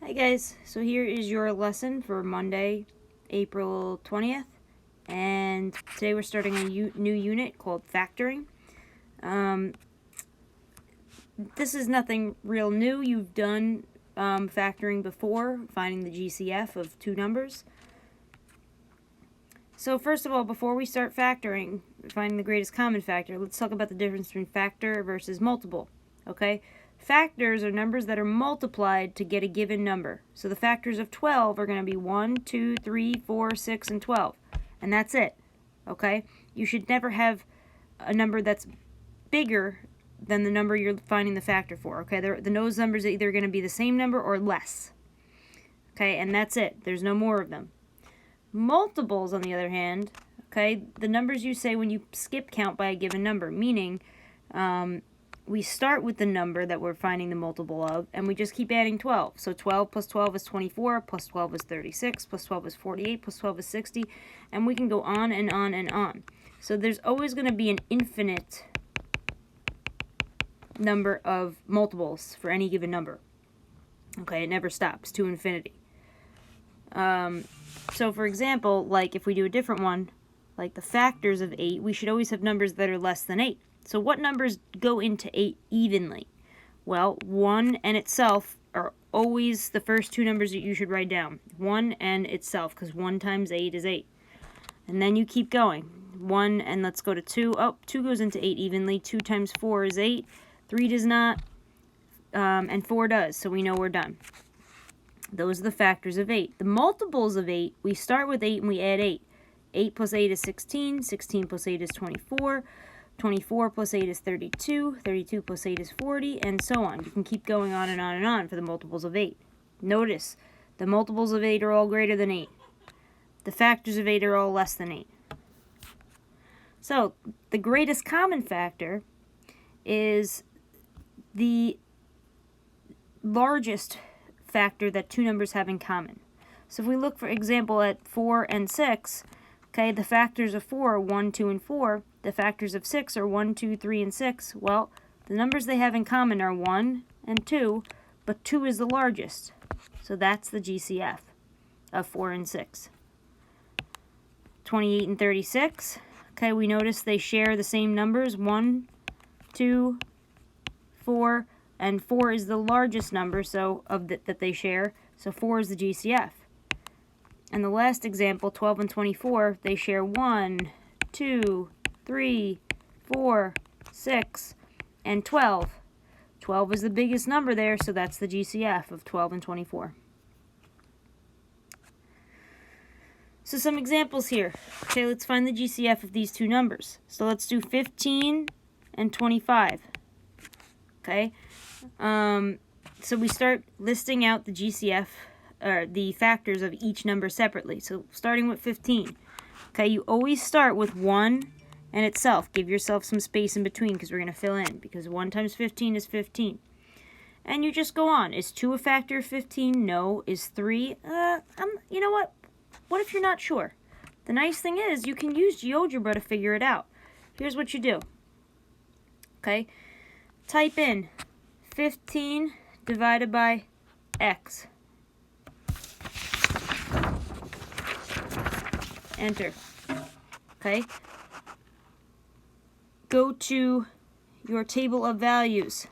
Hi guys, so here is your lesson for Monday, April 20th, and today we're starting a new unit called factoring. This is nothing real new. You've done factoring before, finding the GCF of two numbers. So first of all, before we start factoring, finding the greatest common factor, let's talk about the difference between factor versus multiple, okay? Factors are numbers that are multiplied to get a given number. So the factors of 12 are going to be 1, 2, 3, 4, 6, and 12. And that's it, okay? You should never have a number that's bigger than the number you're finding the factor for, okay? Those numbers are either going to be the same number or less, okay? And that's it. There's no more of them. Multiples, on the other hand, okay, the numbers you say when you skip count by a given number, meaning we start with the number that we're finding the multiple of, and we just keep adding 12. So 12 plus 12 is 24, plus 12 is 36, plus 12 is 48, plus 12 is 60, and we can go on and on and on. So there's always going to be an infinite number of multiples for any given number. Okay, it never stops to infinity. So for example, like if we do a different one, like the factors of 8, we should always have numbers that are less than 8. So what numbers go into 8 evenly? Well, 1 and itself are always the first two numbers that you should write down. 1 and itself, because 1 times 8 is 8. And then you keep going. 1 and let's go to 2. Oh, 2 goes into 8 evenly. 2 times 4 is 8. 3 does not, and 4 does, so we know we're done. Those are the factors of 8. The multiples of 8, we start with 8 and we add 8. 8 plus 8 is 16. 16 plus 8 is 24. 24 plus 8 is 32. 32 plus 8 is 40, and so on. You can keep going on and on and on for the multiples of 8. Notice, the multiples of 8 are all greater than 8. The factors of 8 are all less than 8. So, the greatest common factor is the largest factor that two numbers have in common. So if we look, for example, at 4 and 6, okay, the factors of 4 are 1, 2, and 4. The factors of 6 are 1, 2, 3, and 6. Well, the numbers they have in common are 1 and 2, but 2 is the largest. So that's the GCF of 4 and 6. 28 and 36. Okay, we notice they share the same numbers, 1, 2, 4, and 4 is the largest number that they share, so 4 is the GCF. And the last example, 12 and 24, they share 1, 2, 3, 4, 6, and 12. 12 is the biggest number there, so that's the GCF of 12 and 24. So some examples here. Okay, let's find the GCF of these two numbers. So let's do 15 and 25. Okay, so we start listing out the GCF, or the factors of each number separately. So starting with 15. Okay, you always start with 1 and itself. Give yourself some space in between because we're going to fill in, because 1 times 15 is 15. And you just go on. Is 2 a factor of 15? No. Is 3? You know what? What if you're not sure? The nice thing is you can use GeoGebra to figure it out. Here's what you do. Okay, type in 15 divided by x. Enter. Okay. Go to your table of values.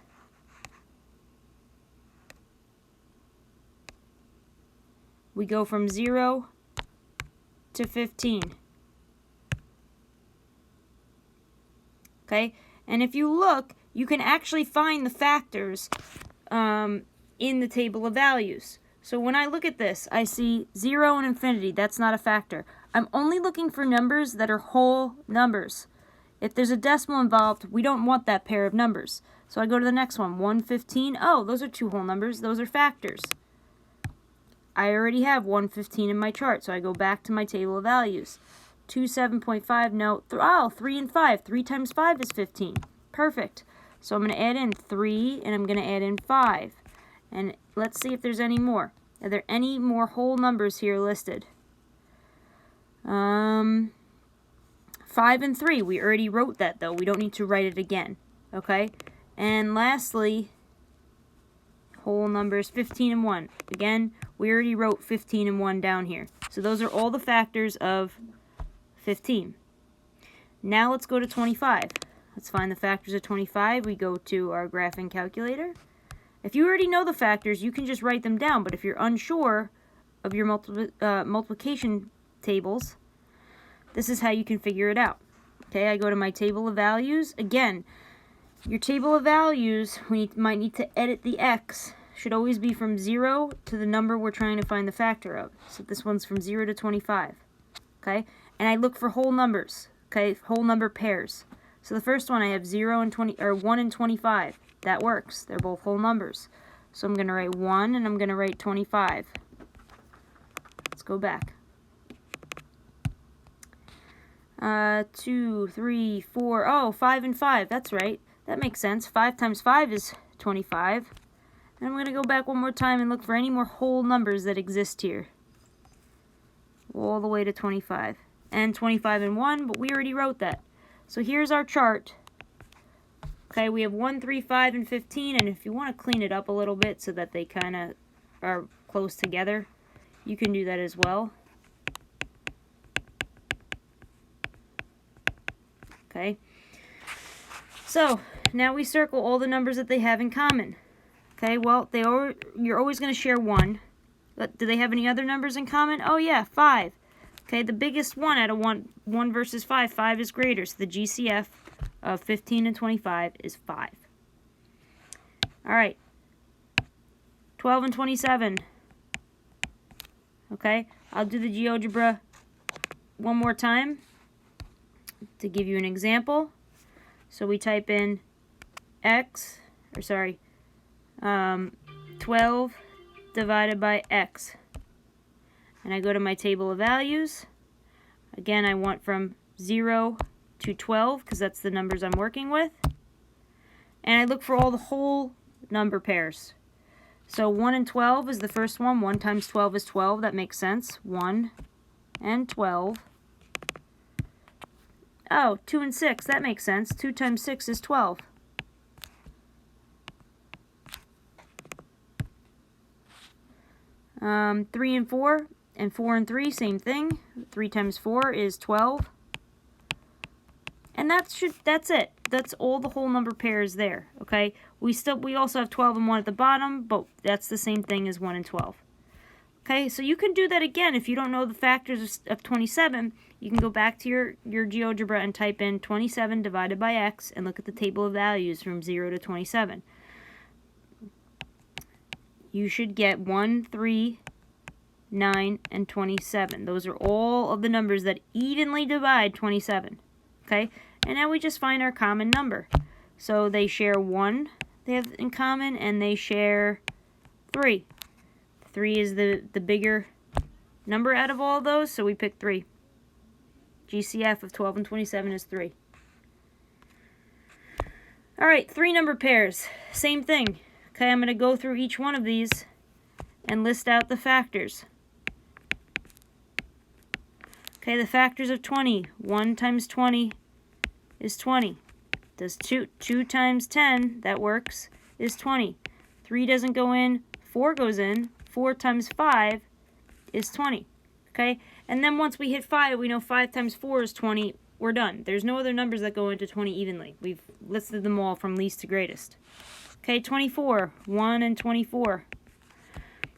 We go from 0 to 15. Okay? And if you look, you can actually find the factors in the table of values. So when I look at this, I see 0 and infinity. That's not a factor. I'm only looking for numbers that are whole numbers. If there's a decimal involved, we don't want that pair of numbers. So I go to the next one, 115. Oh, those are two whole numbers. Those are factors. I already have 115 in my chart, so I go back to my table of values. 7.5, no. 3 and 5. 3 times 5 is 15. Perfect. So I'm going to add in 3, and I'm going to add in 5. And let's see if there's any more. Are there any more whole numbers here listed? 5 and 3. We already wrote that, though. We don't need to write it again. Okay? And lastly, whole numbers 15 and 1. Again, we already wrote 15 and 1 down here. So those are all the factors of 15. Now let's go to 25. Let's find the factors of 25. We go to our graphing calculator. If you already know the factors, you can just write them down. But if you're unsure of your multiplication tables, this is how you can figure it out. Okay, I go to my table of values. Again, your table of values, we might need to edit the x. Should always be from 0 to the number we're trying to find the factor of. So this one's from 0 to 25. Okay, and I look for whole numbers. Okay, whole number pairs. So the first one I have 0 and 20, or 1 and 25. That works. They're both whole numbers. So I'm going to write 1 and I'm going to write 25. Let's go back. 2, 3, 4, oh, 5 and 5. That's right. That makes sense. 5 times 5 is 25. And I'm going to go back one more time and look for any more whole numbers that exist here. All the way to 25. And 25 and 1, but we already wrote that. So here's our chart. Okay, we have 1, 3, 5, and 15, and if you want to clean it up a little bit so that they kind of are close together, you can do that as well. Okay, so now we circle all the numbers that they have in common. Okay, well, you're always going to share 1. But do they have any other numbers in common? Oh yeah, 5. Okay, the biggest one out of 1 versus 5, 5 is greater, so the GCF of 15 and 25 is 5. Alright, 12 and 27. Okay, I'll do the GeoGebra one more time to give you an example. So we type in 12 divided by x. And I go to my table of values. Again, I want from 0 to 12 because that's the numbers I'm working with. And I look for all the whole number pairs. So 1 and 12 is the first one. 1 times 12 is 12. That makes sense. 1 and 12. Oh, 2 and 6. That makes sense. 2 times 6 is 12. Three and 4. And 4 and 3, same thing. 3 times 4 is 12. And that's it. That's all the whole number pairs there. Okay. We also have 12 and 1 at the bottom, but that's the same thing as 1 and 12. Okay, so you can do that again if you don't know the factors of 27. You can go back to your GeoGebra and type in 27 divided by x and look at the table of values from 0 to 27. You should get 1, 3, 9, and 27. Those are all of the numbers that evenly divide 27. Okay, and now we just find our common number. So they share 1, they have in common, and they share 3. 3 is the bigger number out of all of those, so we pick 3. GCF of 12 and 27 is 3. Alright, 3 number pairs. Same thing. Okay, I'm going to go through each one of these and list out the factors. Okay, the factors of 20. 1 times 20 is 20. Does 2 times 10, that works, is 20. 3 doesn't go in, 4 goes in. 4 times 5 is 20. Okay, and then once we hit 5, we know 5 times 4 is 20. We're done. There's no other numbers that go into 20 evenly. We've listed them all from least to greatest. Okay, 24. 1 and 24.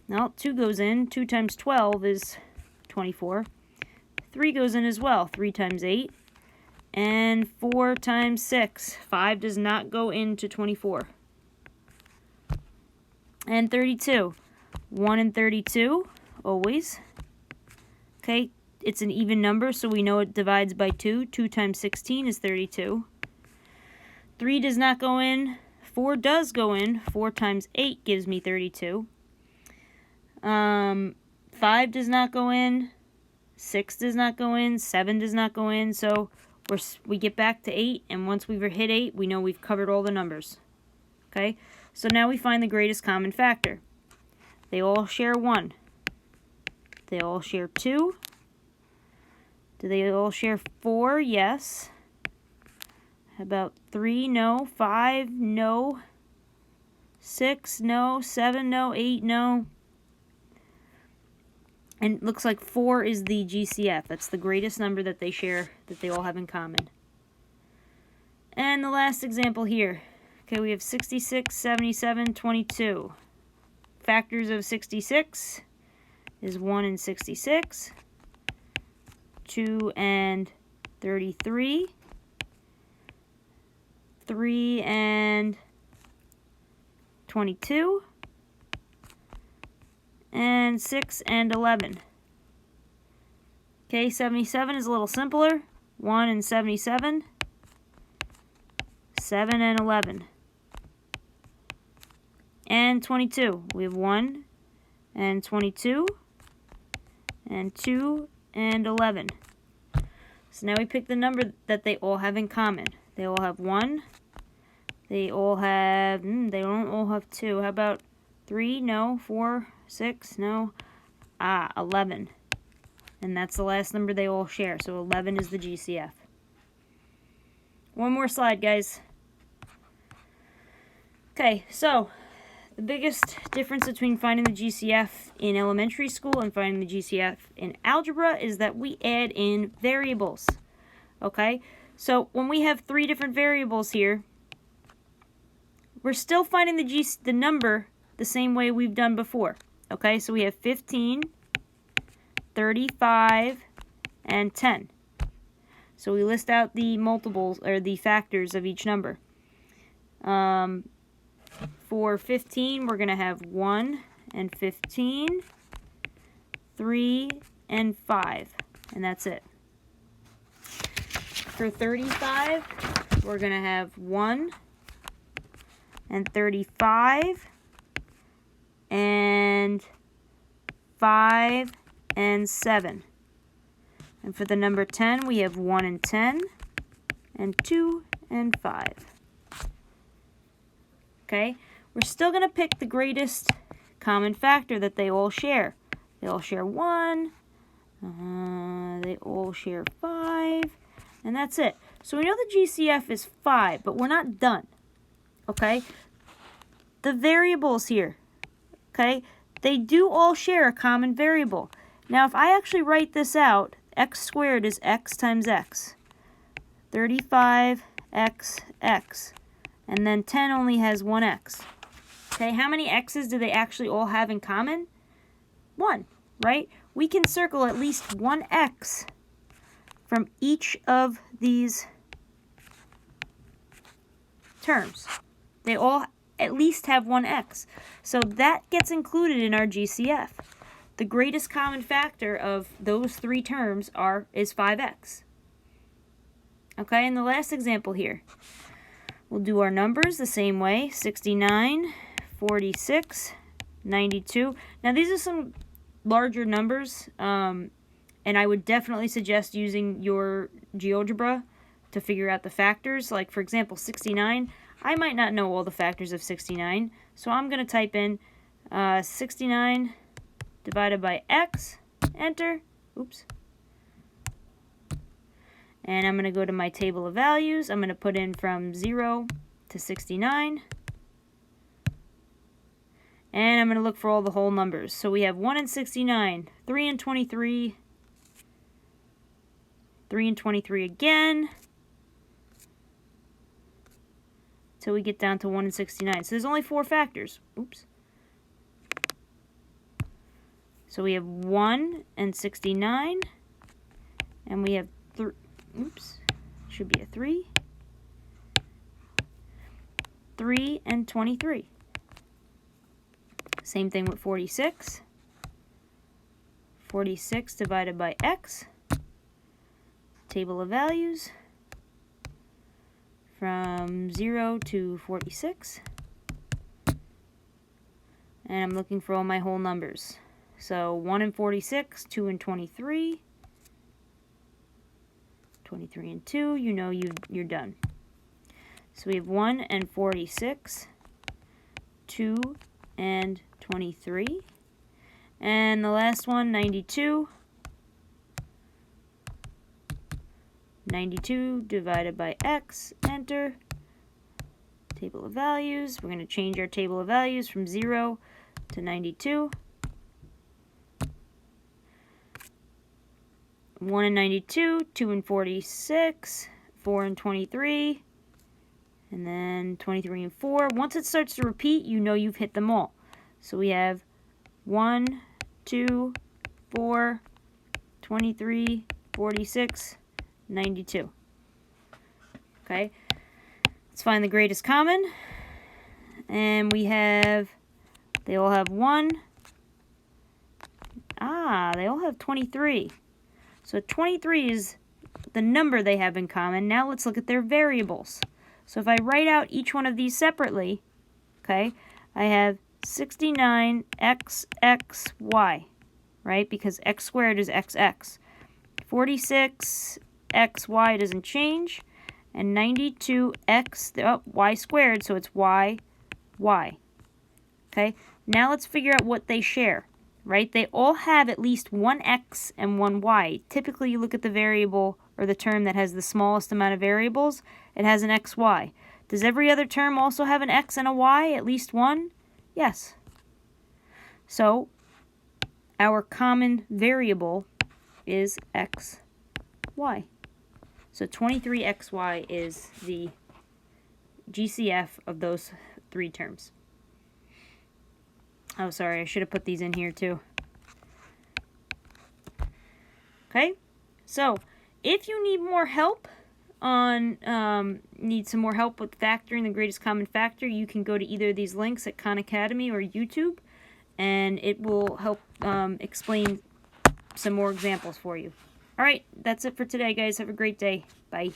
Now, 2 goes in. 2 times 12 is 24. 3 goes in as well. 3 times 8. And 4 times 6. 5 does not go into 24. And 32. 1 and 32, always. Okay, it's an even number, so we know it divides by 2. 2 times 16 is 32. 3 does not go in. 4 does go in. 4 times 8 gives me 32. 5 does not go in. 6 does not go in. 7 does not go in. So we get back to 8, and once we've hit 8, we know we've covered all the numbers. Okay, so now we find the greatest common factor. They all share 1. They all share 2. Do they all share 4? Yes. How about 3? No. 5? No. 6, no. 7, no. 8, no. And it looks like 4 is the GCF. That's the greatest number that they share, that they all have in common. And the last example here. Okay, we have 66, 77, 22. Factors of 66 is 1 and 66, 2 and 33, 3 and 22, and 6 and 11. Okay, 77 is a little simpler. 1 and 77, 7 and 11. And 22. We have 1 and 22, and 2 and 11. So now we pick the number that they all have in common. They all have 1. They all have, they don't all have 2. How about 3? No. 4, 6? No. 11. And that's the last number they all share. So 11 is the GCF. One more slide, guys. Okay, so the biggest difference between finding the GCF in elementary school and finding the GCF in algebra is that we add in variables. Okay, so when we have 3 different variables here, we're still finding the number the same way we've done before. Okay, so we have 15, 35, and 10. So we list out the multiples, or the factors of each number. For 15, we're going to have 1 and 15, 3 and 5, and that's it. For 35, we're going to have 1 and 35, and 5 and 7. And for the number 10, we have 1 and 10, and 2 and 5. Okay? We're still going to pick the greatest common factor that they all share. They all share 1, they all share 5, and that's it. So we know the GCF is 5, but we're not done. Okay? The variables here, okay, they do all share a common variable. Now if I actually write this out, x squared is x times x. 35x, x. And then 10 only has 1x. Okay, how many x's do they actually all have in common? 1, right? We can circle at least one x from each of these terms. They all at least have one x. So that gets included in our GCF. The greatest common factor of those 3 terms is 5x. Okay, and the last example here. We'll do our numbers the same way. 69, 46, 92. Now these are some larger numbers, and I would definitely suggest using your GeoGebra to figure out the factors. Like for example, 69. I might not know all the factors of 69, so I'm going to type in 69 divided by x, enter, oops. And I'm going to go to my table of values. I'm going to put in from 0 to 69. And I'm going to look for all the whole numbers. So we have 1 and 69, 3 and 23, 3 and 23 again, till we get down to 1 and 69. So there's only 4 factors. Oops. So we have 1 and 69, and we have should be a 3, 3 and 23. Same thing with 46. 46 divided by x. Table of values. From 0 to 46. And I'm looking for all my whole numbers. So 1 and 46, 2 and 23. 23 and 2, you know you're done. So we have 1 and 46, 2 and 23, and the last one, 92. 92 divided by x, enter, table of values. We're going to change our table of values from 0 to 92. 1 and 92, 2 and 46, 4 and 23, and then 23 and 4. Once it starts to repeat, you know you've hit them all. So we have 1, 2, 4, 23, 46, 92. Okay, let's find the greatest common. And we have, they all have 1. They all have 23. So 23 is the number they have in common. Now let's look at their variables. So if I write out each one of these separately, okay, I have 69xxy, right? Because x squared is xx. 46xy doesn't change. And 92x, y squared, so it's y. Okay, now let's figure out what they share. Right? They all have at least one x and one y. Typically, you look at the variable or the term that has the smallest amount of variables, it has an xy. Does every other term also have an x and a y, at least one? Yes. So, our common variable is xy. So 23xy is the GCF of those 3 terms. Oh, sorry, I should have put these in here too. Okay, so if you need more help on, need some more help with factoring the greatest common factor, you can go to either of these links at Khan Academy or YouTube, and it will help explain some more examples for you. All right, that's it for today, guys. Have a great day. Bye.